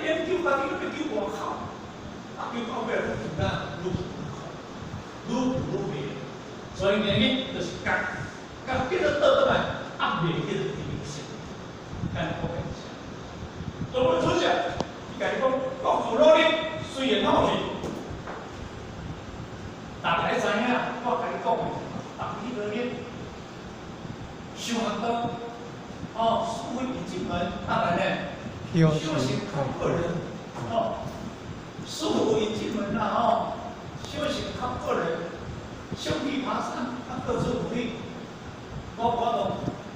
研究家己要救外口，救到尾愈怎愈袂，所以呢，就是甲叫做倒转来，压袂叫做平衡，干好平衡。做不出去，伊甲你讲，各自努力，虽然闹去，大家知影，我甲你讲的，大家努力，修学到，书会比进门，当然呢，修行靠个人，书会进门啦，修行靠个人，兄弟爬山，各自努力，我同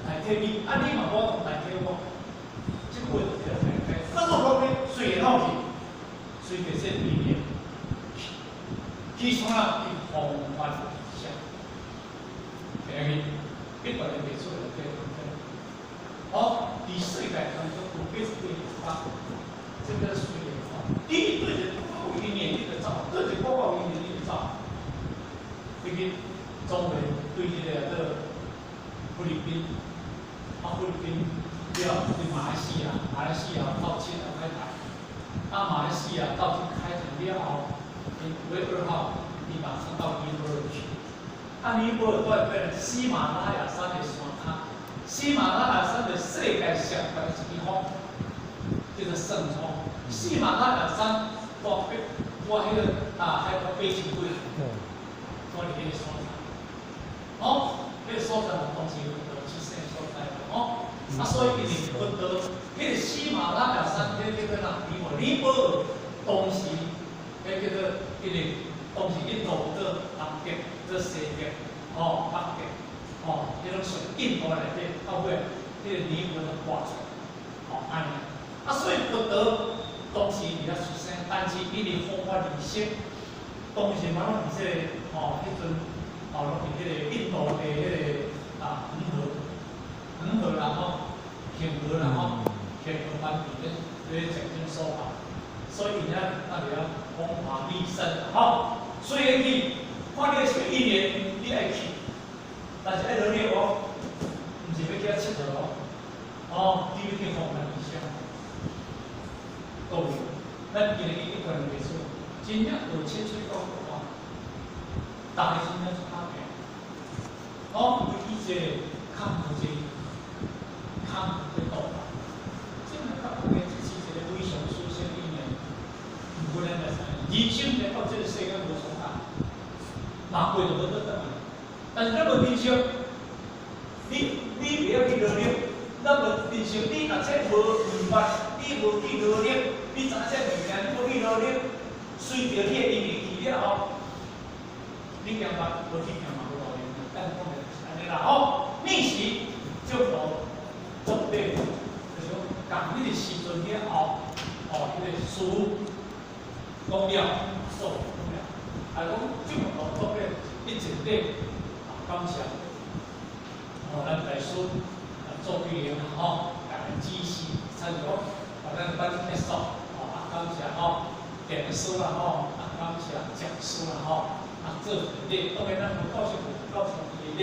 来替你，你嘛我同来替我，这个就叫各自努力，虽然闹去，虽然说里面，起床啊，去防范一下，因为一个人袂出来，伫世界当中有几种法，这个属于第一对着国家因缘你就走，对着国家因缘你就走。这个中国对这个菲律宾，菲律宾了对马来西亚到7号开台，马来西亚到这开台了后，5月2号，伊马上到尼泊尔去。尼泊尔代表喜马拉雅山的山塔。喜马拉雅山的世界上的一个地方，叫做圣川。喜马拉雅山，我迄个还到北京过，我里面的所在，迄个所在嘛，当时有出生所在所以因为佛道，迄个喜马拉雅山，迄叫做尼泊尔，当时迄叫做当时印度做南极，做西极，北极。迄种属印度内底，到尾迄个尼泊尔挂出，安尼。所以佛陀当时伫遐出生，但是伊伫佛法知识，当时嘛拢伫这个迄阵，拢伫迄个印度的迄个恒河啦恒河啦恒河班里面这讲经说法，所以人家那里风华立身，所以你看你个一年，你爱去。但是爱努力唔是要去佚佗你要去方面理想，都有。咱今日一个人袂错，真正有清楚讲个话，大家真正是拍平。有以这抗衡这道法，真正较有嘅，只是一个非常殊胜的意念。唔过咱来知，人生来到这个世界无常大，马过就无得得。但是咱无人生，你不要去努力，咱无人生，你若这无明白，你无去努力，你知影这物件，你无去努力，随着你的因缘去了后，你行吧，无去行嘛无路用，咱讲的是安尼啦逆时就做对，就是讲你的时阵了后，迄个事讲了，做讲了，讲这么做对，一直对。感谢，咱大师做对了感恩支持参与，咱班结束，感谢电师啦感谢讲师啦做对，当然咱有告诉伊的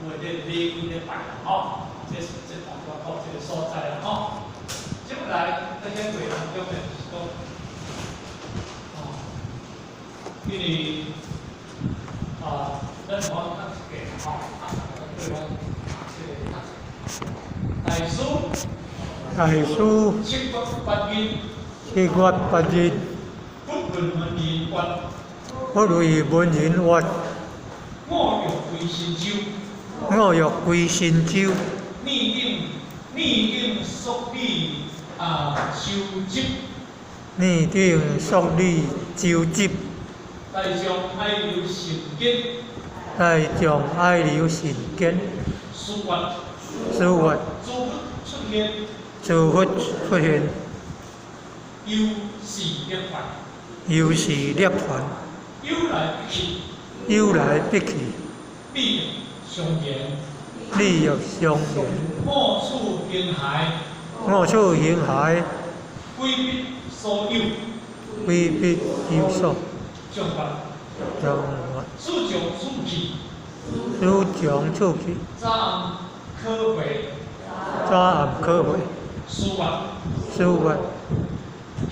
有的礼仪的摆啦这是大家到这个所在啦接下来这些会当中的就是讲，因为咱讲大书7月8日，不類文言法，我欲歸心咒，逆定宿理修習，逆定宿理修習，大眾愛留成見。大眾愛留成見，諸佛出現，有時涅槃，有來必去，利欲相緣，我處形骸，歸必有所，將出去，早暗可悔，殊法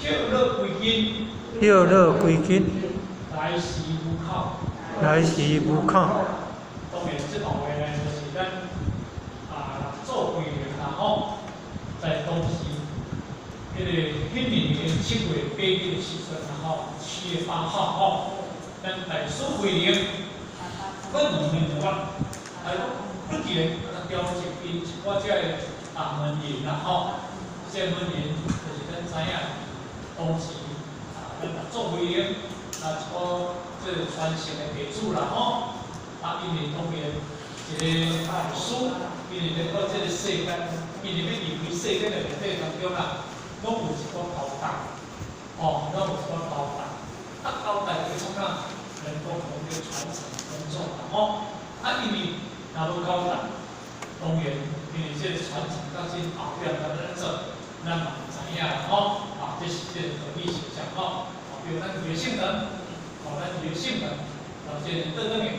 休乐归根，休乐归根，来时无靠。来时无靠。当然，这两位呢，就是咱做规律啦吼，在当时，迄年的7月8日的时阵啦吼，7月8号吼，咱大师会灵，阮二面就讲，不然调一边我这个门员啦吼，这门员就是咱知影，当时咱做会灵，一个这传承的弟子啦吼，因为当然一个书，因为咧到这个世间，因为要离开世间的内底当中啦，拢有一个交代，拢有一个交代。交代就是讲人共同的传承工作啦吼。因为若无交代，当然因为这个传承到今后边咱咧做，咱嘛唔知影啦吼。这是这个合理现象吼。比如咱刘姓人，咱刘姓人，这个倒转去，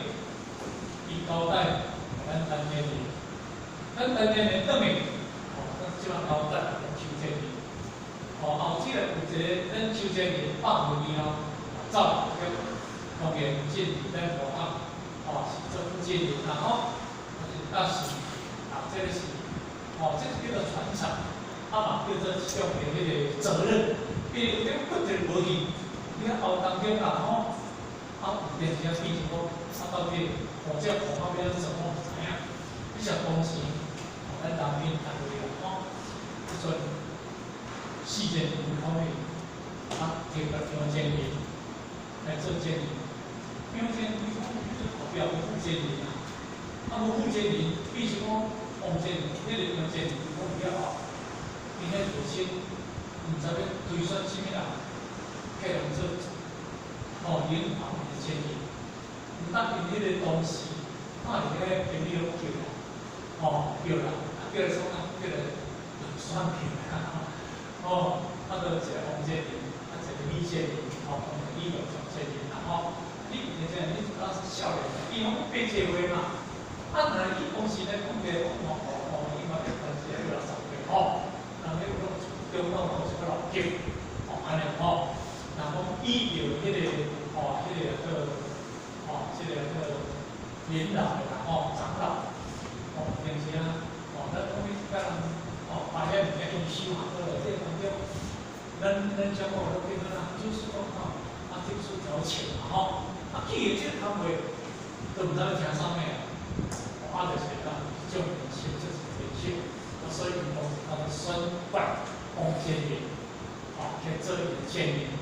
伊交代咱陈建仁，咱陈建仁倒去，咱即摆交代邱建仁。后期咧有一个咱邱建仁8年后走入去，当然进入咱武汉，是做建仁啦吼。是这个是这是叫做传承，嘛叫做一种的迄个责任。比如你不得无去，你后当中啦吼，有电时啊比如讲，到底这个方面怎么知影？你像当时，咱当兵单位啦吼，即阵4件人口的，摕个杨建仁来做建仁，杨建仁你讲你后壁有副建仁啊。无副建仁，比如讲王建仁，迄个杨建仁，我比较好。伊迄父亲，毋知要推选啥物人，客人做领导的建仁。毋但因迄个当时，伊咧朋友叫啦，叫啦，叫来说叫来选票啦，就一个王建仁，一个李建仁，李永祥建仁啦，你这样，你当时少年，伊拢变这话嘛。若伊当时咧讲个，伊嘛一分是60岁吼，人迄个中岛好是个老舅，安尼吼，然后伊有迄个迄个这个年老的啦长老，平时咱讲你甲人把遐物件应收好了，这当中，咱讲咱变做就是讲就是条钱嘛去这摊位都毋知要听啥物啊。就是讲，这种年轻就是年轻，所以他们选拜王建仁，去做伊的建仁，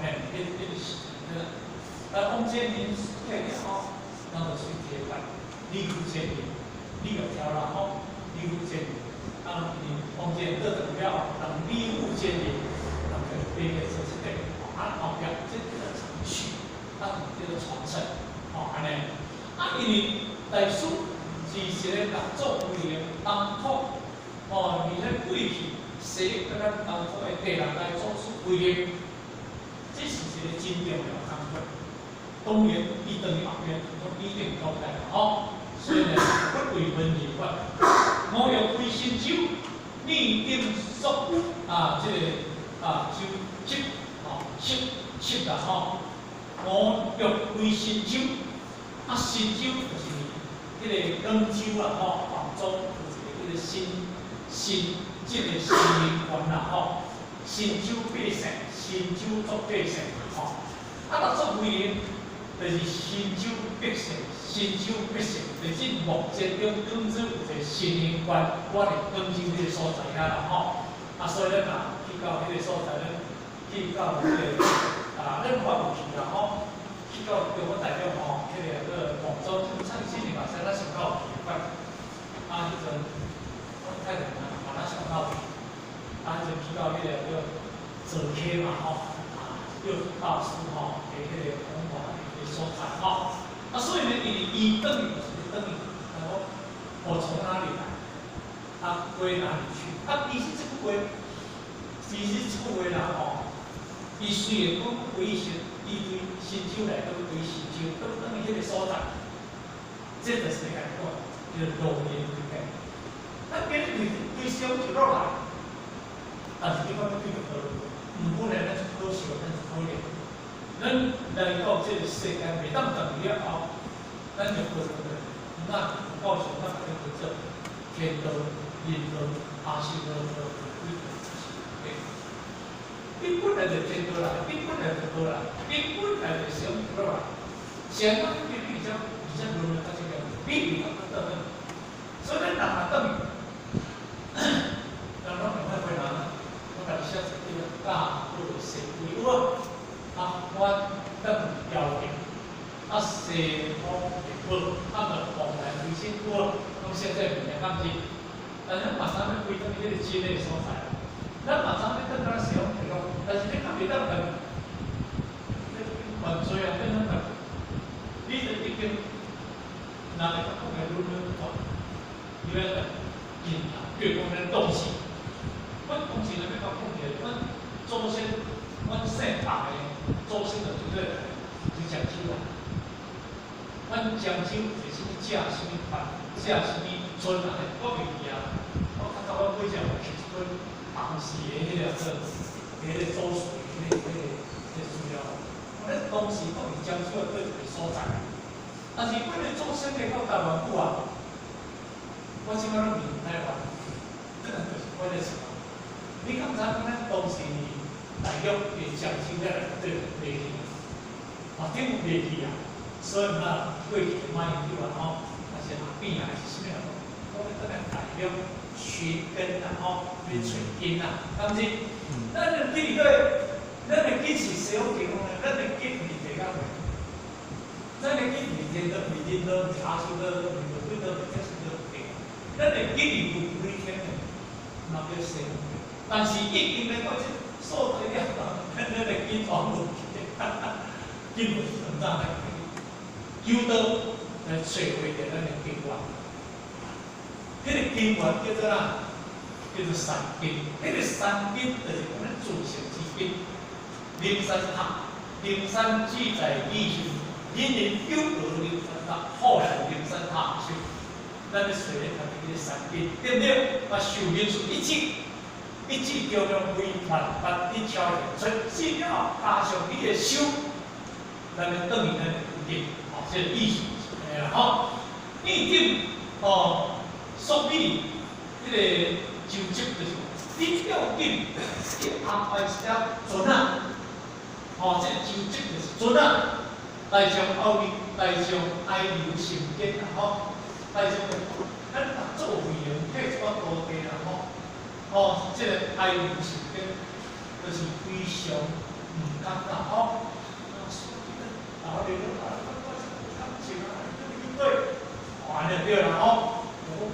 安尼，王建仁退了后，咱就去接拜李府建仁，李有条啦李府建仁，王建仁得了后，让李府建仁，就变个做一个，后壁这叫做程序，叫做传承，安尼，因为大师。是一个人做规个当初，而且过去写甲咱当初的地人来做出规个，这是一个真重要的工作。当然，伊等于后面都必定交代啦所以呢，不为文言法，我用归心酒，逆定俗这个酒七啦我用归心酒，心酒就是。迄个广州啦广州就是迄个这个新灵源啦新州百姓，新州做百姓若做规个就是新州百姓，就是目前中广州有一个新灵源，我伫广州迄个所在遐啦所以咱去到迄个所在，咱去到迄个咱我有去啦去到中国大陆迄个广州，唱新年嘛，使咱上到去办。迄阵我太太把咱上到去，迄阵去到迄个坐客嘛又大师伫迄个文化的所在所以呢，伊等于就是等于，我从哪里来，归哪里去？伊是这个话，啦伊虽然讲归神。伊对新州来讲，对新州，等于迄个所在，这就是来讲叫路言对概。别人对小就落来，但是你讲对个道路，唔本来咱讲这个世间袂当等了后，咱就过个那告诉咱个做天道、人道、阿修罗道、鬼道，根本来就天道啦，根本来就道啦，根本来就上道啦。相当于比较论到这个比较等等，所以咱人啊等，咱拢明白会人，我甲你写出这个大道是规划，我等要紧，西方的好，往来微信好，拢现在唔係咁子，但係馬上要歸到呢個之類嘅所在，咱馬上要等到使用嚟講，但是你咁未得等，問罪啊，變成等。你就已經拿來講嘅路路講，因為人啊，越講嘅東西，我東西那邊講嘅，我祖先，我姓白嘅，祖先就絕對就講究啦。我講究就是食什麼飯，食什麼村啊，我袂記啊，我較早我幾隻係一個當時嘅迄個祖師迄個資料。咱當時都是江蘇嘅對一個所在，但是本來祖先嚟到台灣久啊，我即擺攏離台灣，這個就是我咧想，你敢知影咱當時大陸嘅江蘇咧對袂去，頂袂去啊，所以嘛過去嘅馬英九啊吼，那些阿扁啊是啥物啊，我咧等來大陸尋根啊吼，去找根啊，敢知？咱嘅地對。咱的根是小地方咧，咱的根是地方嘅，咱的根是人道、人道、阿修道、人道、鬼道，这是道嘅。咱的根是有几天嘅，嘛叫小。但是一定咧，我即所在了，咱的根全部根本是成长嘅。求道来找回着咱的根源，迄个根源叫做啥？叫做善根。迄个善根就是我们自性之根。灵山塔，灵山记载以前，人人有得灵山塔，好是灵山塔修。咱要随咧看这个善根，对不对？把修灵术一直叫做规范，把你挑出，只要加上你的修，咱要等于咱的根，这个意思，哎啦吼。逆境所以这个纠结就是你要紧，你安排一下准啊。这纠结就是准啊！大将奥义，大将爱留成根啊！大将咱作为人，配一个高低啦这个爱留成根，就是非常唔简单然后你讲感情啊，对，安尼对啦我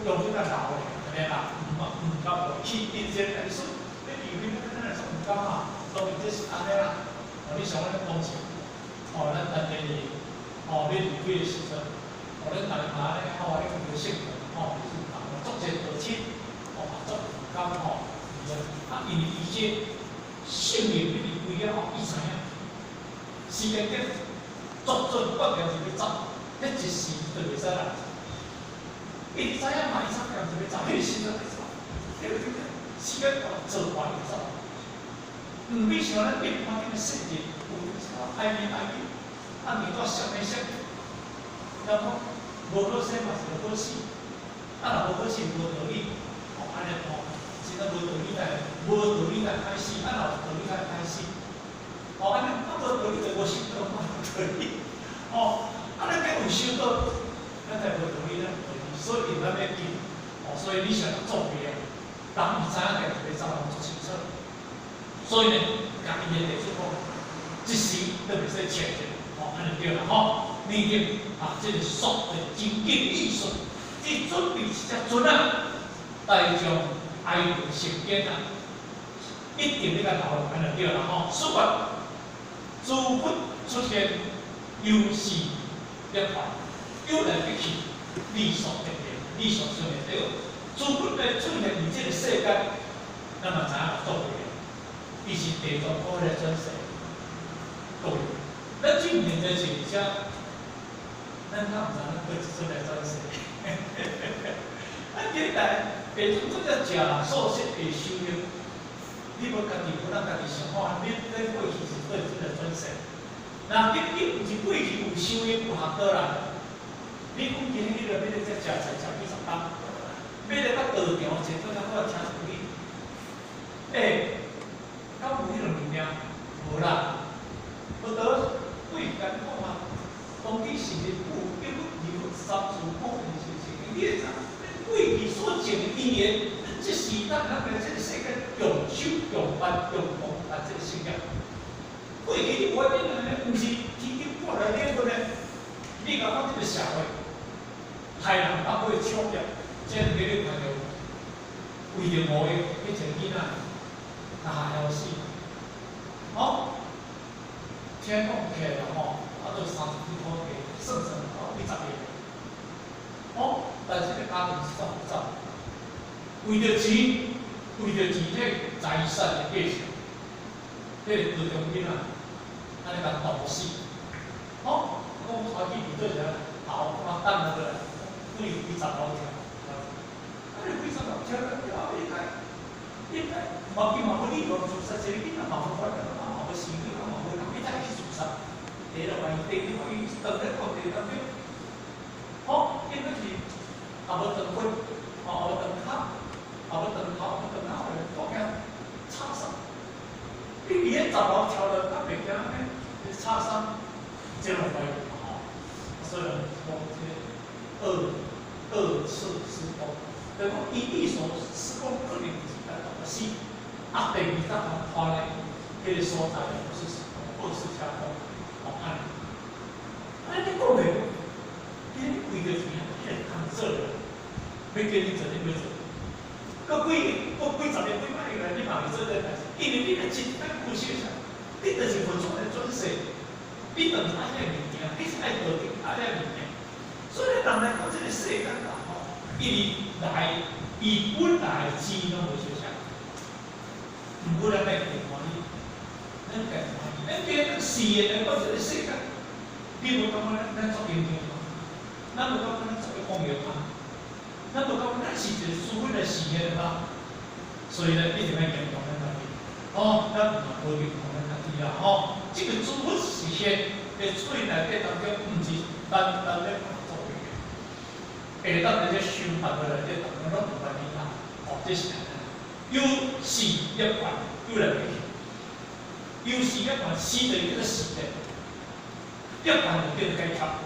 用这个老的，安尼啦，唔敢去认真来说，你以为咱是唔敢啊？当然这是安尼啦。你想咱当时，咱当年你离开的时阵，咱大家咧，你讲个性格，就是作者得亲，作甘因为伊这性命你离开了伊知影，时间点作准决定就要走，迄一时就袂使啦。伊知影嘛，伊决定就要走，迄时就要走，时间做完就走。唔必想咱变化这个细节，有啥爱面爱面，面到什么什么，然后无好生嘛是好死，若无好死无道理，安尼是咱无道理来开始，若有道理来开始，安尼无道理就无修道，无道理，安尼要有修道，咱才无道理，咱无道理，所以咱要记，所以你想做别，当伊知影个就要走人做清楚。所以呢，家己也得做好，一时都袂使切着，安尼对啦逆境这个术的真经艺术，你准备一只船啊，大将爱护成根啊，一定要甲投入，安尼对啦出发，诸佛出现，有是一法，有来必去，理所当然，理所当然对。诸佛来出现伫这个世间，那么知影做对。伊是地藏菩萨转世，对。咱去年在是遮，咱哪毋知咱过一阵来转世？简单，地藏菩萨食素食会修养，你无家己有咱家己想法，你过去是过一阵来转世，那毕竟不是过去有收的有学倒来，你讲今日你要食菜食几十担，要来到道场前做较好请助理，敢有迄种物件？无啦，不得贵干讲啊，当地是日不一不二三四五你会知，过去所种的因缘，这是咱这个世界用手用办用功啊，这个性格。过去你外面人不是天天过来练过咧，你讲到这个社会，害人打过抢劫，这个你看到，为着无的迄种囡仔，哪还要死？好，天空起来了吼，都30几块给，算20个。哦，但是个家庭是怎走？为着钱，为着钱体财产的价值，迄个高中囡仔，安尼甲毒死。好，我带去做一下头，我等落来，几十楼跳，几十楼跳了，应该，嘛无理由自杀，这个囡仔嘛无法度，嘛无生意，嘛无人，你再去自杀，第一万一第二万一，当然讲第当中。好，应该是也无长分，也无长脚，也无长头，无长脑的，各样差生。你连10楼跳了，咱袂惊咩？差生，这种会吼，所以讲这二次施工，就讲伊所施工可能是在怎么死，啊，第二咱们看咧，迄个所在是2次加工，好安尼。安尼你讲袂？你为着钱，你通做了，要叫你做你袂做，过几十年、几百年来，你嘛会做这代志，因为你个真干不修啥，你就是分出来准势，你就是爱遐物件，你是爱道德爱遐物件，所以人来到这个世间啦吼，伊本来钱拢无修啥，毋过咱要更欢喜，咱更欢喜，咱今日事业来到这个世间，你无感觉咱做研究吗？咱无讲咱做个工业化，咱无讲咱是一个社会的事业嘛，所以呢，一定要严重咱家己。哦，咱嘛无认同咱家己啦。哦，这个资本实现的喙内底当中，毋是单单咧做嘅，下当咧想办法来咧当中拢有原因啦。哦，这是有事业观，有人去，有事业观，死就叫做死的，业观就叫做改革。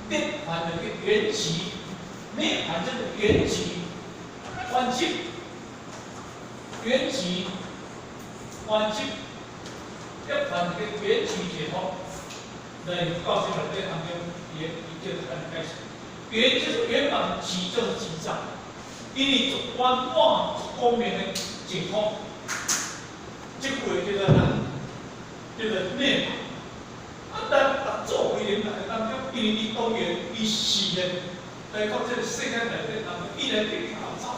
涅槃的一个缘起，涅槃这个缘起，关键缘起，关键涅槃的缘起解脱，来告诉我这当中也就是很开始，缘就是圆满，起就是起上，因为圆满光明的解脱，这个叫做呢，叫做涅槃。咱做为人来当中，因为伊当然伊事业来到这个世界内底当中，依然被打造，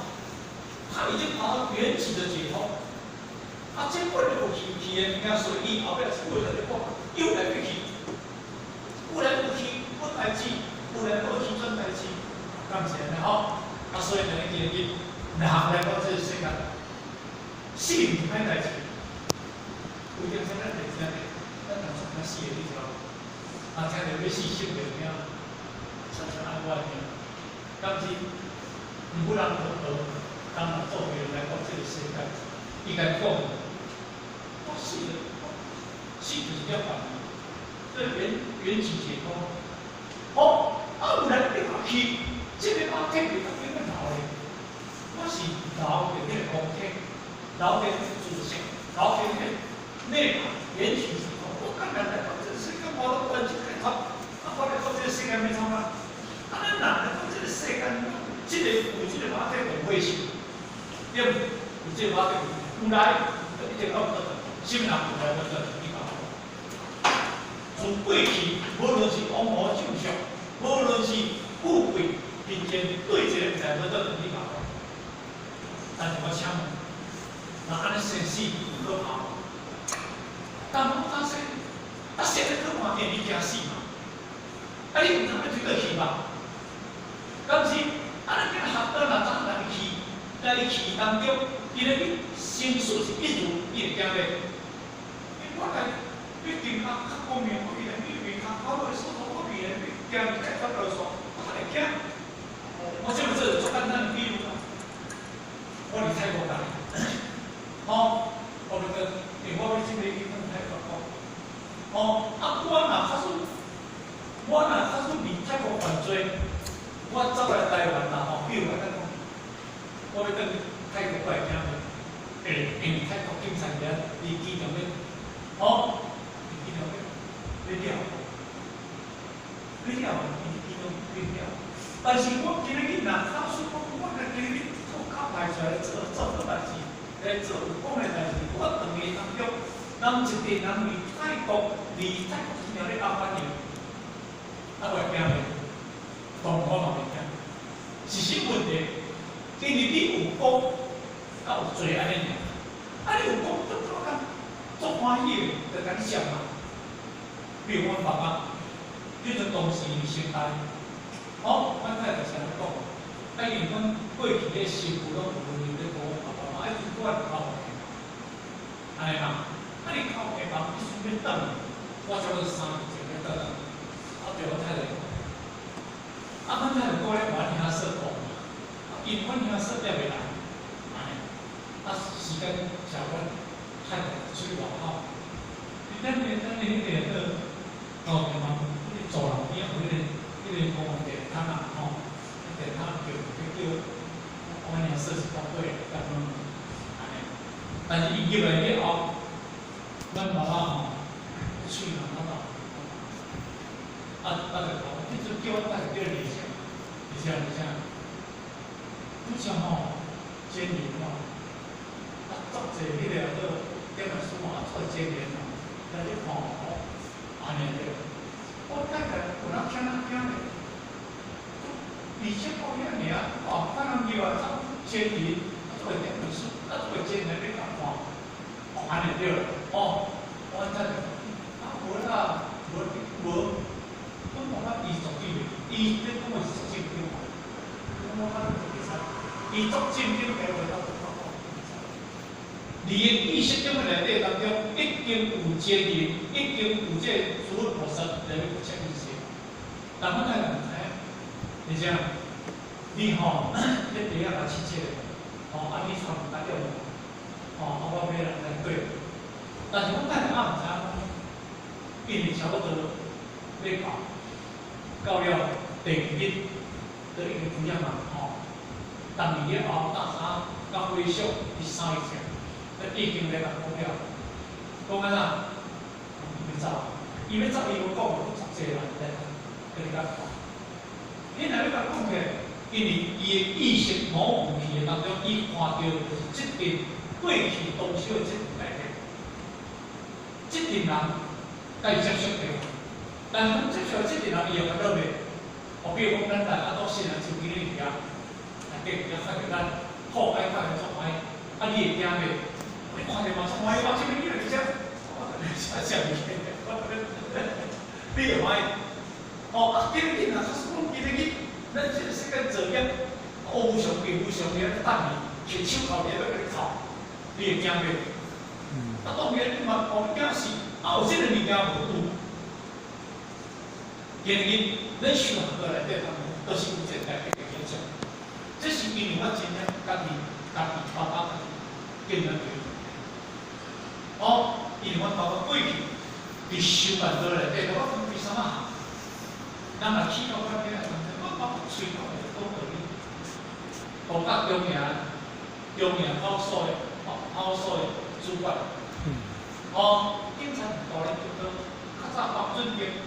他已经达到缘起的解脱。啊，这本来不去的物件，所以伊后壁是为了咧讲，又来去，有来不去不代志，有来不去做代志，感谢你吼。啊，所以呢，今日人来到这个世界，死唔是歹代志，为着啥咱会知呢？咱当初咱死的这条路。啊，听到要死性命命，常常安慰命。但是，唔好人可得，当然做别人来到这个世界，伊甲讲，我死了，死就是要还，这缘起解脱。哦，啊，有人你话去，这个我体袂当变个老的，我是老的迄个空体，老的自性，老的内涵缘起解脱。我刚才来到这个世界，我都关注。我来到这个世界没创啊！啊，咱人来到这个世界，这个有这个话题同会性，对不？有这个话题，有来就一定要得到，心人有来得到，你讲。从过去，无论是王侯将相，无论是富贵贫贱，对这个在得到你讲。但是我请问，那安尼生死有可怕？但我当时。啊，现在去看电影惊死嘛！啊，你唔通要推倒去嘛？但是啊，咱今学到哪早来去，在去当中，伊咧去心事是一如伊会惊咧。因我来毕竟较公平，我伊来做，我走来台湾啦吼，比如我讲，我要等泰国过来听的，因为泰国警察咧离机场咧，哦，离机场咧，你了，离机场离了。但是我今日去人考试，我今日做考排出来做个代志，来做讲的代志，我长期当中，咱一定人离泰国机场咧交反应，袂惊的，同胞嘛袂惊，是什问题？因为你有讲，到做安尼尔，你有讲足欢喜的，就甲你想嘛。比如阮爸爸，迄阵当时先代。阮太太是安尼讲，因为阮过去咧媳妇拢有轮流咧讲爸爸妈，就是我靠下，安尼嘛，你靠下嘛，你顺便等，我差不多3年前咧等，对阮太太讲，阮太太过来阮兄说讲，因为阮兄说了袂来，安尼，时间上阮太太出去外口，咱迄个哦，对嘛，做人边有迄个公园地摊啊，吼，地摊叫阮娘说是交对，咁样安尼。但是伊入来了后，阮爸爸吼，喙人那个，就讲，迄阵叫阮带叫李强，你像吼，监理吼，足济迄个点个书啊，做监理吼，来去看吼，安尼个。我太太有人听的，而且讲遐尔，可能以为走监理，做点本书，做监理你甲看，安尼对了，我太太无啦，无，我爸爸伊做几个，伊咧讲的是做正经话，我爸爸做几啥？伊做正经话话到不到。你的意识中的内底当中，已经有监理，已经有这诸佛菩萨来有这意识。但我太太唔知，而且你吼，你第一个亲切的，你传达了，我买人来对。但是我太太唔知，因为差不多要到了第2日的一个主任嘛，当年了大三到尾宿第3日前。已经来甲讲了，讲安怎？伊要走，伊要走，伊有讲有足济人来跟你甲讲。你若要甲讲起，因为伊的意识模糊去的当中，伊看到就是这阵过去当时的这阵内底，这阵人该接受的，但是接受这阵人伊又发到袂，比如讲咱大家都新人手机咧尔，计较发觉咱好歹发现做歹，你会惊袂？你看见嘛？从外国这边来讲，想你，你有买？今日啊，今日咱这个世界作业，无上边无上边，等你，摕手头咧要甲你考，你会惊袂？当然你嘛，惊是，有这个物件无拄。今日咱修行过来底，都是有这个现象。这是因为我真正家己爸爸经验对。因为阮爸爸过去伫修办过来底，我讲为什么？咱若去到那边来，我爸爸吹到的都可以。国家中央考所的主管，警察大人就讲，较早黄俊杰，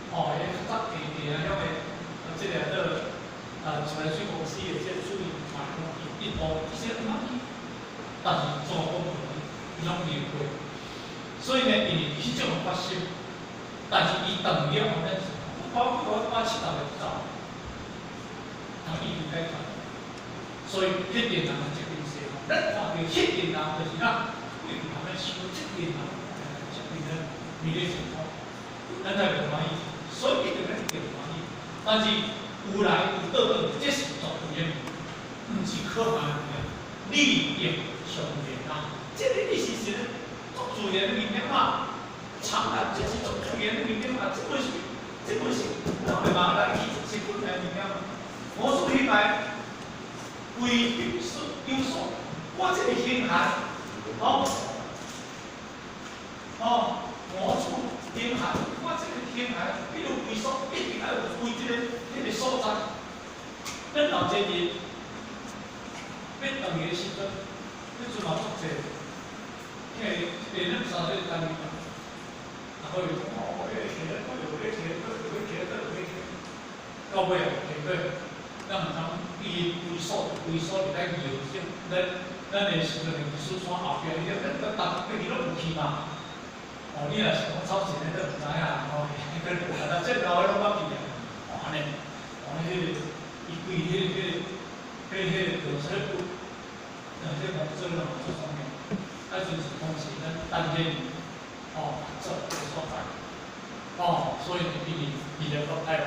较早地啊，迄个这个自来水公司的这处理嘛，一步一些哪去，但是做工拢未过。所以呢，因为迄种发生，但是伊等了后呢，我7个月走，伊就该传。所以迄点人这件事，咱看到迄点人就是咱为他们修这点人，这点人面对情况，咱才不满意，所以就咱就不满意。但是有来有倒，这是作业，不是可怕的，利益上面啊，这个意思是。做自然的物件嘛，常来这是做自然的物件嘛，这本是，咱袂嘛来去是本来物件。我所以来为有所，我这个形骸，我所形骸，我这个形骸，比如为所一定要为这个咱老这日要当个时阵，迄阵嘛足济，因为咱三岁当年，啊，可以讲哦，到尾啊，对不对？咱唔通伊规所伫咧摇，咱的时阵，四川后壁，咱当迄个拢有去嘛。哦，你若是讲走前咧，都唔知影哦，但这老的拢捌去啊，哦安尼，哦迄个伊规迄个就是不，这个做了这方面，啊就是东西咱当天哦做这个所在，哦，所以伊就到台湾，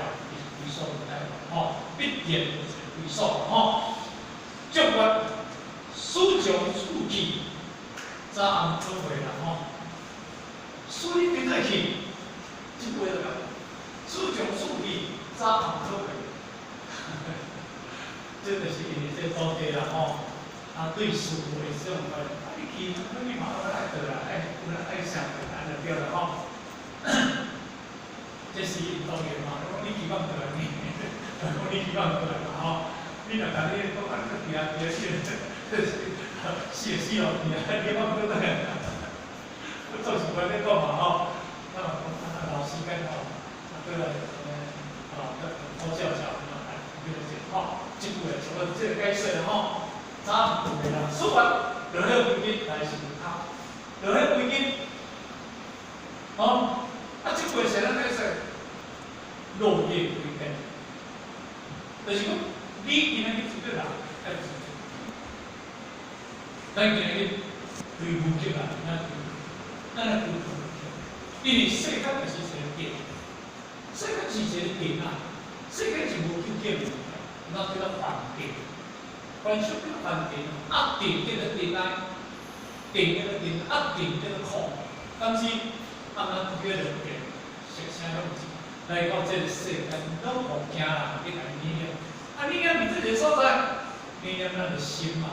伊所台湾，哦，必然就是归所哦，祝愿书中书记早暗做回啦吼。所以变做去，即句就讲，书中书记早暗可贵，这就是因为这土地啦吼，啊对事为上快，啊你去，你马上来得啦，爱想安就对啦吼。这是当然嘛，你希望过来呢，你希望过来嘛吼，你若讲你讲安个边死哦，你望过来。做事关咧讲嘛吼，那么老师跟吼，对了，高教教对不对？吼，即句诶，除了这个解释吼，早唔对啦，说完，落迄规矩来是唔靠，落迄规矩，哦，啊，即句谁人解释？落叶归根，就是讲你今仔日做对啦，爱做对，咱今仔日对目标啦，咱来沟通，因为世界就是一个点，世界是一个点啊，世界是无究竟的，那叫做环境，凡事叫环境，压定叫做定啊，定叫做定，压定叫做空，但是咱叫做变，实啥拢唔是，来到这个世界，拢互惊人去来理念，啊理念伫这个所在，理念咱的心嘛，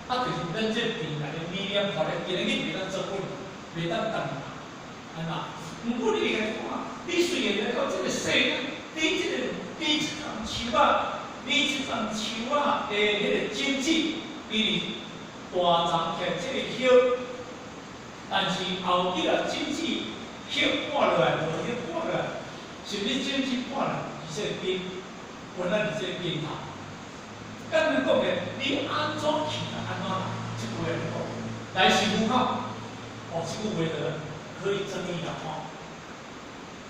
啊就是咱这定来的理念，互咱今日袂当做本。袂当当嘛，係嘛？毋过你来看，你虽然来到这个世界，你这丛树啊，你这丛树啊的迄个经济，因为大丛起这个叶，但是后日啊经济叶换落来，无叶换落来，甚至经济换来是这个根，原来是这个根头。咁你讲嘅，你安怎去啊？安怎来？即句来讲，来是无靠。哦，这句话的可以争议的吼。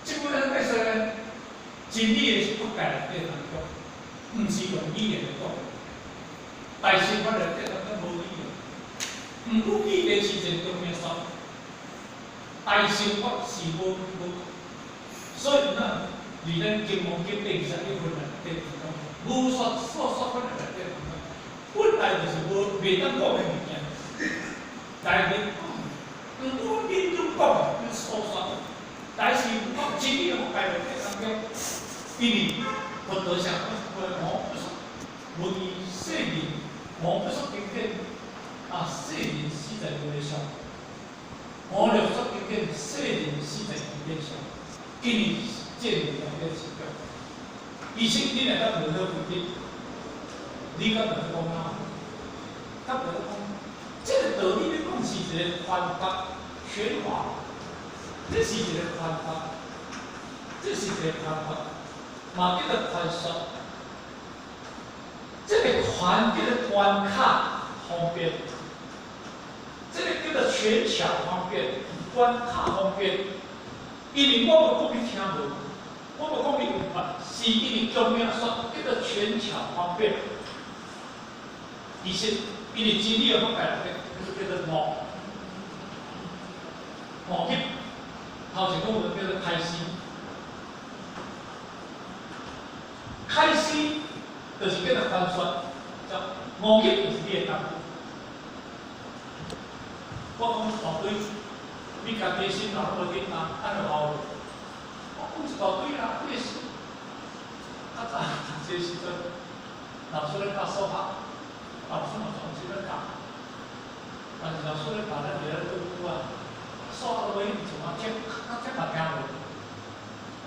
这句话解释呢，真理的是不改内底讲，唔是用语言来讲。大生活来底当无语言，唔过语言是一个重要素。大生活是无，所以呢，离咱经文经第21分内底讲，无所分内底讲，本来就是无袂当讲的物件，但是。如果民众讲你说说，但是讲真理我改变当中，因为我得想我不是文艺世民，我不是今天啊世民死在路上，我了说今天世民死在路上，因为这个条件是个，以前你来到任何规定，你敢能讲啊？敢能讲？这个道理你讲是一个宽法圆滑，这是一个宽法，这是一个宽法，嘛叫做宽恕。这个宽叫做关卡方便，这个叫做权巧方便，关卡方便。因为我无讲你听无，我无讲你有法，是因为中央说叫做权巧方便，其实。因为真理的方法叫做误入，头前讲的叫做开始，开始就是叫做翻转，叫误入就是你的担负。我讲一大堆，你家己心脑无紧啊，安就好。我讲一大堆啦，历史，较早读册时阵，老师咧教数学。老师嘛从这个教，但是老师咧教咱伫咧读书啊，数学位从啊贴嘛听无，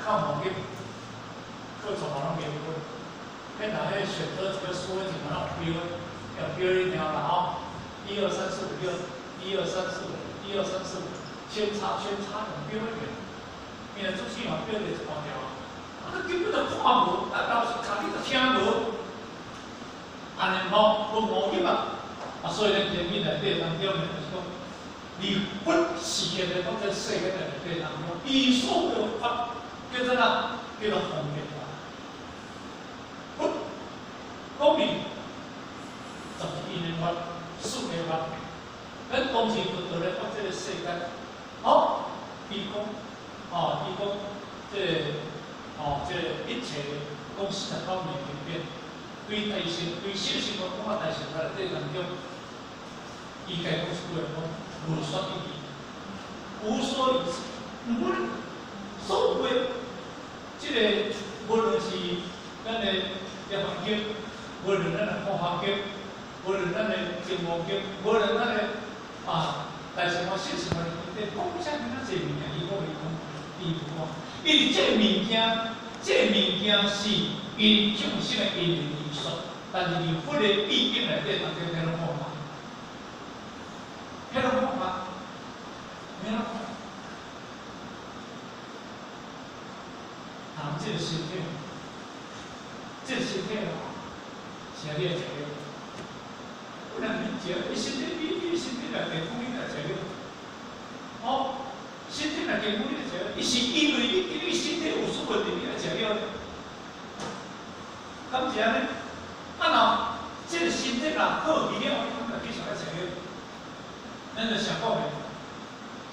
靠误入，课程嘛拢袂分，现在迄选择这个数位怎么弄标，要标一条了哦，1、2、3、4、5、6，1、2、3、4、5，1、2、3、4、5，圈叉用标一遍，因为做起嘛标的一条条，啊，根本就看无，啊，老师教你就听无，安尼无入啊，啊，所以咧建议内底当中咧就是讲，离婚事件咧，放在世间内底当中，以所有法叫做哪？叫做方便法。公平，就是因缘法、事缘法。咱当时就来把这个世间，好，伊讲，这一切讲49年经典，对大乘、对小乘讲大乘法内底当中，伊家讲一句话，无说一义，无所以事。毋过，所有的这个无论是咱的涅槃经，无论咱的佛法经，无论咱的经文经，无论咱的大乘法、小乘法的经典，讲啥物仔济物件，伊讲伊讲，因为这物件是因众生的因缘而说，但是离佛的意境内底当中，迄种方法，迄种方法，咩咯？这个身体，这个身体哦，是你的材料。不然你食，你身体你身体来健康，你来材料。哦，身体来健康，你来材料，伊是因为你身体有出问题，你来材料。咁是安尼，啊若这个身体若好去了，你来继续来材料。咱就想讲的，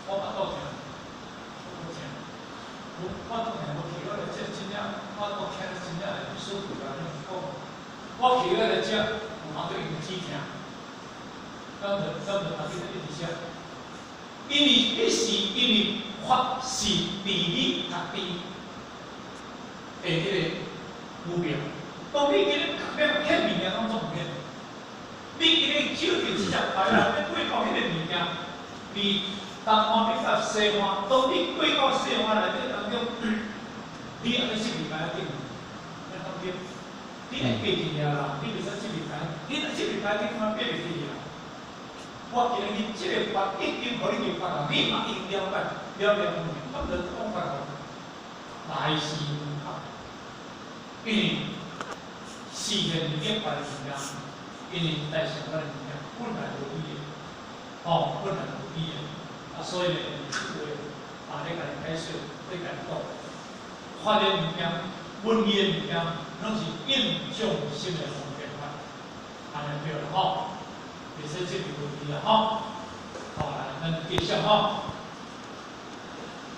我巴肚疼。我肚疼，我去我来食真正，我肚疼真正会不舒服啦，你讲。我去我来食，对因止疼，咱就当今一直食。因为迄是因为法是治理家己的迄个目标。当你今日要骗物件，当做唔骗。你今日手着只牌啦，要对抗迄个物件，你。东方比较西方，当你过到西方内底当中，你安尼7礼拜顶，那当中，你会记住啦，你袂使7礼拜，你若7礼拜顶我变袂记啦。我今日这个法一定互你明白啦，你嘛一定了解，了解问题，我就讲法咯，来时无靠，因为事现已经办物件，因为大乘法的物件本来无义的，本来无义的。所以呢，你甲伊解释，你甲伊讲，法的物件、文艺的物件，拢是应众生的方便法，安尼对了吼。袂使这个问题啦吼。好，来，咱继续吼。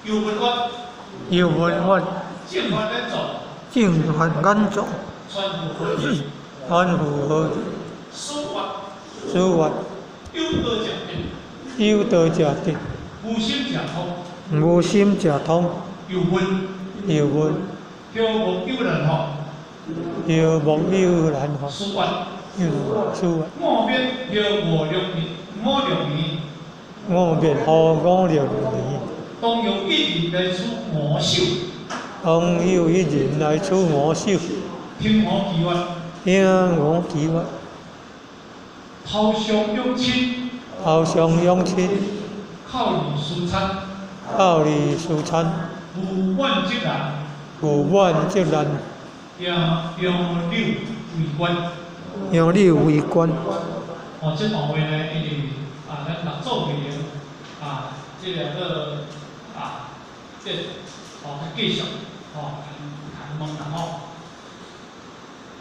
有文法，正法跟总，传符合理，书法，有道者定。无心者通，有文，有木有难吼，书法，我变好5、6年，当有一人来出魔秀，听我奇法，抛相拥亲。靠你舒餐，无万即然，用你为官。这段话呢，因为咱六祖慧能这两个继续谈问啦吼。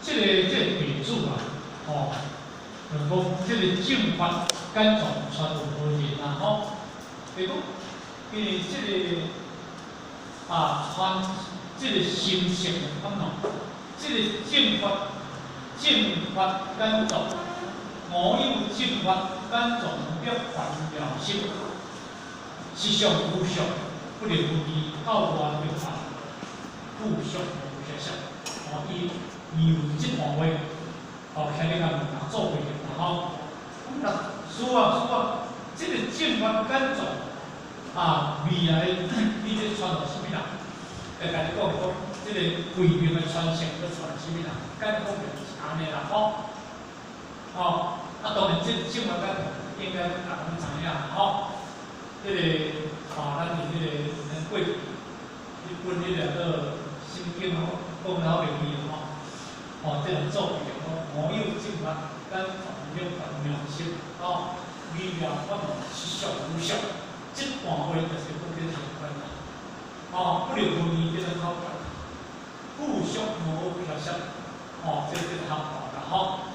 这个题主就讲这个正法跟总传有何言啦吼？就讲，因为这个这个心性的怎样？这个正法跟总，我有正法跟总要还了心，实相无相，不离无义，靠外表法，互相无相相。伊有这段话，向你讲做会的，吼。那书啊，这个正法跟总。未来你这传到什么人？甲你讲，这个贵宾的传承个传什么啦？干讲就是安尼啦，吼，哦，当然这生活咱应该大家知影啦，吼，这个咱是这个过去日本这个心经吼，讲老袂记吼，这个作品吼，无有正法，咱传了妙心，微妙法实相无相，这半位就是不跟相关啦，不留无念这个考法。互相无调相，这是合法的吼，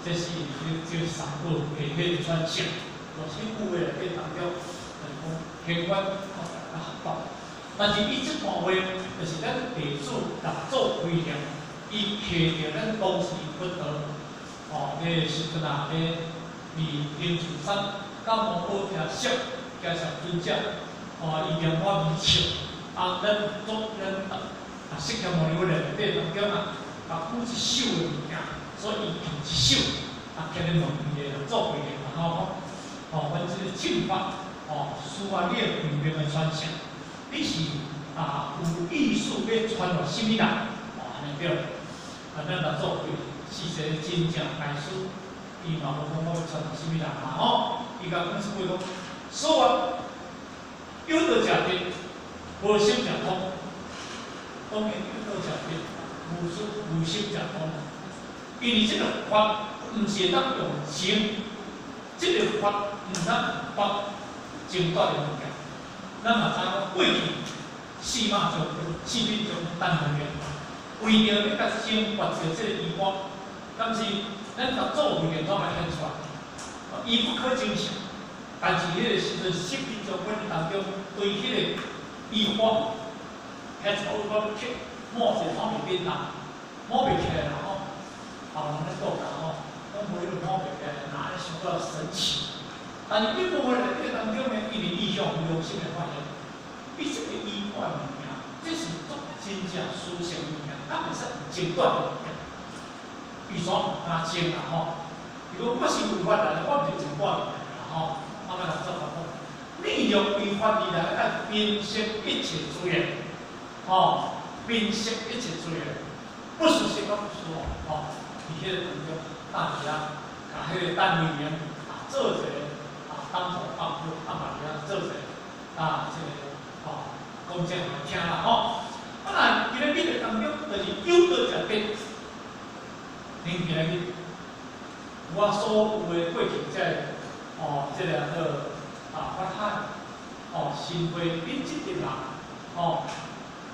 这是这三个配合传承，就是有诶喺当中，就是讲相关合法。但是伊即段话，就是咱地主立祖规定，伊摕着咱当时不得，迄时阵啊，迄离天主山，到某个遐石，加上尊者，伊念我微笑，咱做咱。释迦牟尼佛内底当中啊，有一首的物件，所以伊用一首今日问伊个做规定啦，阮即个正法，需要你个规定的传承，你是有意思要传落什么人，安尼对，咱来做规，是个真正大师，伊嘛无讲我要传落什么人嘛，伊甲讲是为讲，所有有道者定，无心者通。当然，有道者定，无心者通。因为这个法，毋是当用情，这个法毋当法情断的物件。咱嘛知影过去4马中、4品中单方面，为着要甲生活着这个依法，但是咱甲做规定怎来显出来？伊不可证实，但是迄个时阵10品中阮当中对迄个依法。遐草我去摸一方面变大，摸袂起来啦吼，人咧讲啦吼，讲每个摸袂起来，哪会想到神奇？但是一部分内底当中呢，因为意向有用心的发现，伊这个依法物件，这是足真正殊胜物件，咱袂使间断的物件。预算唔敢争啦吼，如果我是违法来，我就间断啦吼，慢慢来做法讲，利用违法而来来变现一切资源。并息一切资源，不是说不是哦，伫迄个当中，大家甲迄个单位员做者当头棒喝，嘛遐做者这个讲者来听啦吼。那今日这个当中，就是有道者定，恁今日我所有的过去这个法海新会恁这个人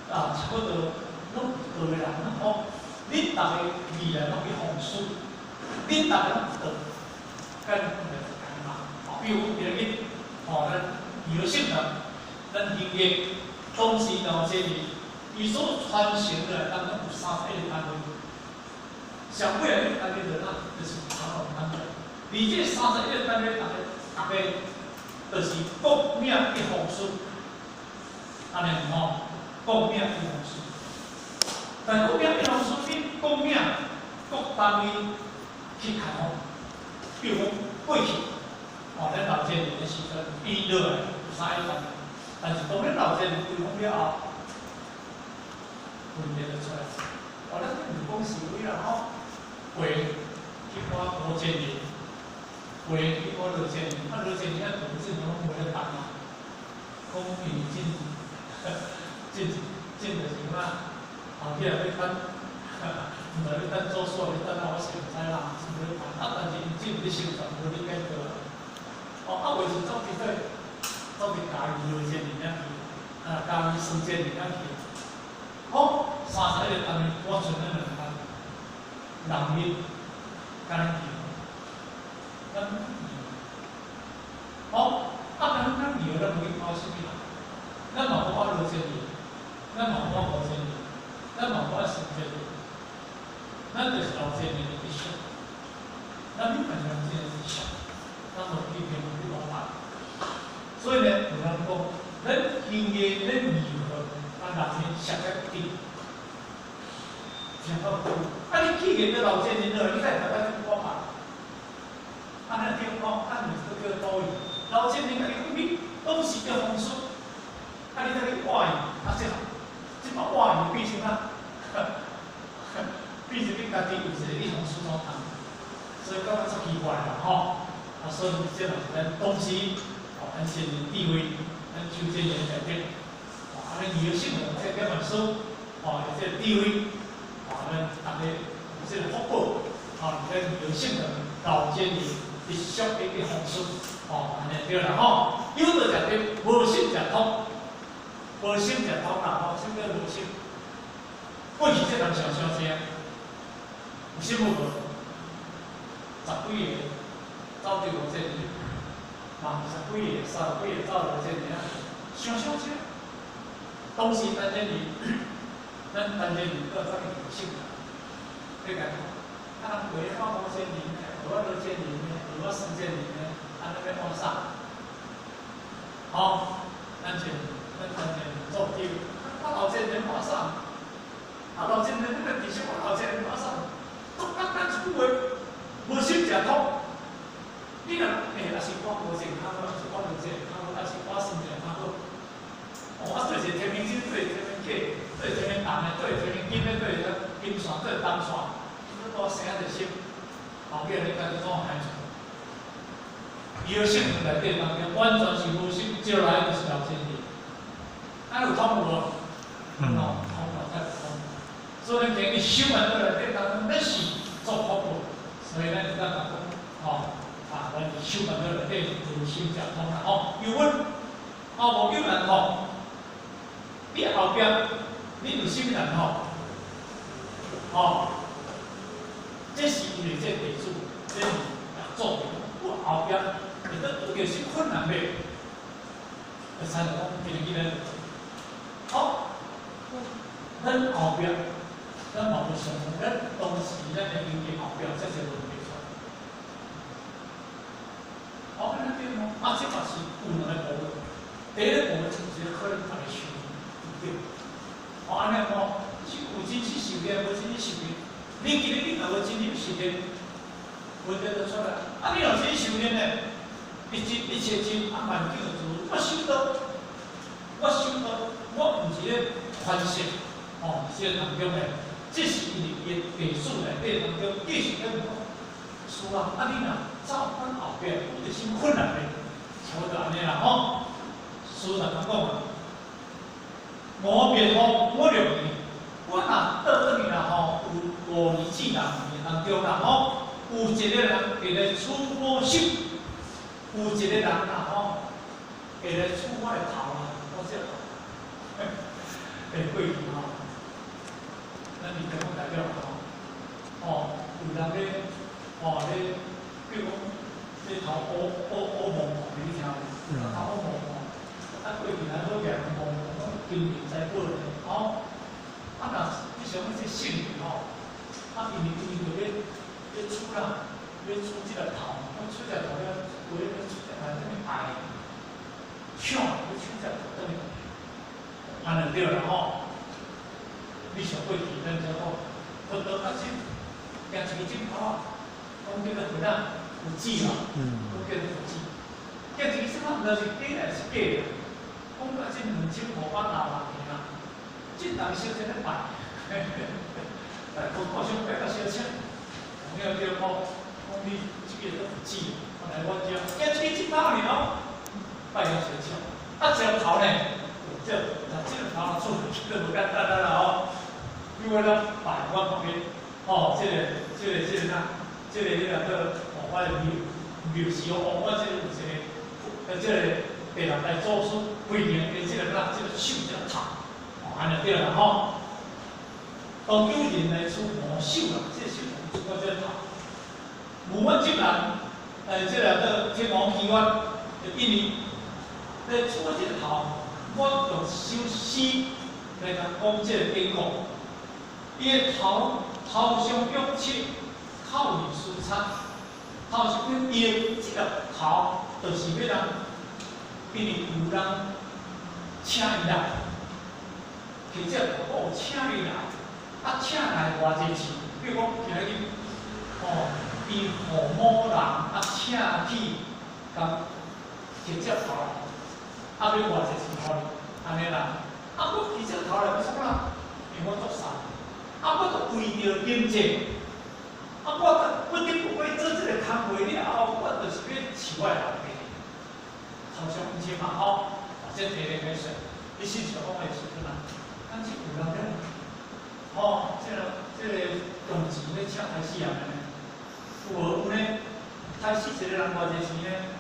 差不多拢个人恁大家未来拢去弘输，恁大家拢得，跟比如今日咱有性的，咱经验当时到这里，伊所传承的当中有31个单位，上尾个单位就就是单位，而这31个单位大家就是国名一弘输，安尼国名一弘输，但国名一弘输，你国名各单位去开放，比如讲过去，咱老前年的时阵，伊落来有31个单位，但是当咱老前年开放了后，分裂就出来，咱唔讲是为啦回去看老前年，回去看老前年，老前年同志拢回来谈嘛，公平竞就是嘛，后壁要等，唔係要等做數，要等我先知啦，是唔係？但是因政府啲宣傳無理解到，為是走去家己落前年去，家己生前年去，31個單位，我存咗2單，人力家己去，咱以後咱唔去搞什麼啦，咱嘛好攞前年。咱嘛无5千年，咱嘛无10千年，咱就是6千年的一生，咱明白2千年的一生，咱无批评不老板。所以呢，有人讲，咱经验咱如何，咱6千实在低，真好。你去年到6千年了，你再台湾去我办，咱听讲，咱就是叫多伊，6千年甲你讲你当时叫风水，你再去怪伊，最好。即嘛我变成啊，变成你家己有一个你从书中谈，所以感觉足奇怪啦吼。啊，所以这嘛是咱当时咱先人智慧，咱修真人内底，啊，咱艺术性的这本书，哦，有这智慧，啊，咱大家有这个福报，啊，咱艺术性的老真人一俗的一个方式，哦，安尼对啦吼。有道食对，无心食通，无心食通啦吼，什么叫无心？过去这人上声，有心无？十几个走对无这年，嘛十几个、30几个走无这年，上声。当时咱这年，咱这年到啥物有心啦？你讲，啊，人话5千年呢，我6千年呢，我3千年呢，安尼要按啥？好，咱做对，我6千年按啥？啊，6千年那个其实我6千年按啥？咱一句话，无心食通。你若也是我无健康，我是我无健康，还是我身体较好？我做一个天明星，做一个天明假，做一个天明重的，做一个天明金的，做一个金线，做一个铜线，你多生一个心，后壁你家己怎害处？伊个性内底当中完全是无心，招来就是6千年。咱有通无？通才有通。所以咱今日修完倒内底当中，咱是做福报，所以咱就咱讲吼。啊，咱修完了内底无心食通啦吼。有阮后无有人吼，你后壁你有心人吼，吼，这是因为这地主，这是做的，我后壁会得遇到些困难袂？就才能讲今日咱，好，咱后壁，咱嘛要想，咱当时咱的经济后壁这些问题。哦，安尼对吗？啊，这嘛是有两个部分。第一个部分就是可能大家受对。哦，安尼讲，是有真去受练，无真去受练。你今日你若无真去受练，问题就出来。啊，你若真受练呢，你切真啊万九做，我收到，我毋是咧传承，哦，是当中的，这是因为伊地数内底当中继续咧讲。是啊，啊你若走咱后壁，有些困难的，差不多安尼啦吼。书上讲嘛，5面风，我6年，我若倒转去啦吼，有5年4人当中啦吼，有一个人会来处我手，有一个人啦吼，会来处我的头啦，我这头，会过去吼。咱是台湾代表吼，哦，有人咧。哦，你比如讲，你头乌蒙蒙，你听有？头乌蒙蒙，啊过去来好个蒙蒙，金银财宝嘞，吼。啊若你想要这性命吼，啊因为就要处啦，要处这个头，处这个头了，为了处这个什么爱，抢要处这个头等于，安尼对啦吼。你想过去咱就讲，佛道发心，行一个正头啊。讲这个佛啊，有智嘛，都叫做有智。叫其实咱毋知是假来是假啦。讲到这2500拿钱啊，这人小姐咧拜，来讲上拜到小姐，同样叫讲你这个都有智，来我讲，叫这个100年哦，拜到小姐，啊石头呢，这个头做这无简单啦吼，因为咱拜我旁边，哦，这个呐。这个迄个哦，我庙事哦，我这有一个，这个地人来做出规定的这个手这个头，哦，安尼对啦吼。当有人来出手啦，这手出我这头，无阮这人，这个天王奇冤，就因为来出我这个头，我用手诗来甲讲这个经过，伊个头上用切。靠你输出，靠是讲伊即个头，就是要人，因为有人请伊来，或者哦请伊来，啊请来偌济钱，比如讲今日哦，伊父母人啊请去，甲直接头，啊要偌济钱互你，安尼啦，啊，我其实头来要创啦，因为我做啥？啊，我就为着经济，啊，我得不会做这个工课了后，我就是要饲我的老爸，头上五千嘛吼，这第一个说，你是小讲的时阵啊，咱这有人咧，吼，这个用钱咧请开始人咧，有咧，开始一个人偌济钱咧，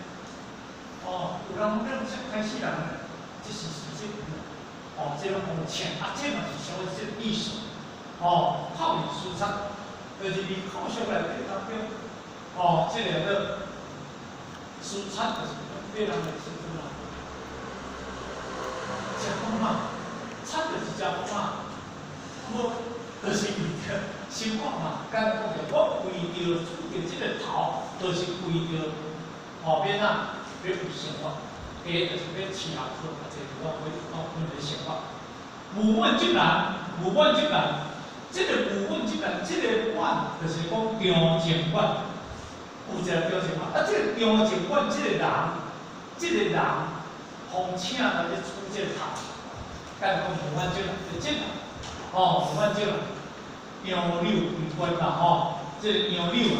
哦，有人咧请开始人咧，这是实质。哦，这种有钱，啊，这嘛是所谓这个艺术，哦，靠艺术产，就是你考上来这当中，哦，这个书产就是非常的时阵啦。食饭嘛，产就是食饭嘛，无就是为着生活嘛。刚才讲着，我为着厝的这个头，就是为着后边啊，要有生活。第一就是要饲后头，啊，这地方要生活。无问即难，无问即难，这个无问即难，这个碗就是讲中情馆，有一个中情馆，啊，这个中情馆，这个人，奉请来咧出这个头，甲讲无问即难，就即难，哦，无问即难，杨柳为官嘛，吼，这个杨柳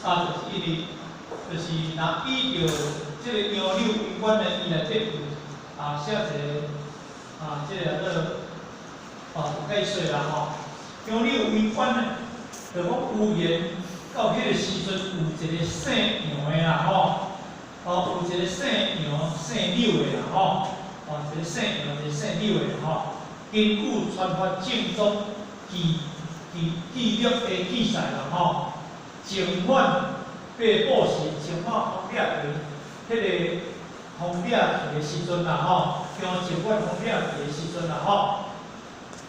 啊，就是伊哩，就是若依着这个杨柳为官的伊内底有啊写一个啊，这个哦，有解说啦吼。杨柳为官呢，就讲有言到迄个时阵有一个姓杨的啦吼，哦，有一个姓杨、姓柳的啦吼，哦，一个姓杨，一个姓柳的吼。根据传发正宗记录的记载啦吼，前满八宝时，前满红掠的迄个红掠的时阵啦吼，像前满红掠的时阵啦吼。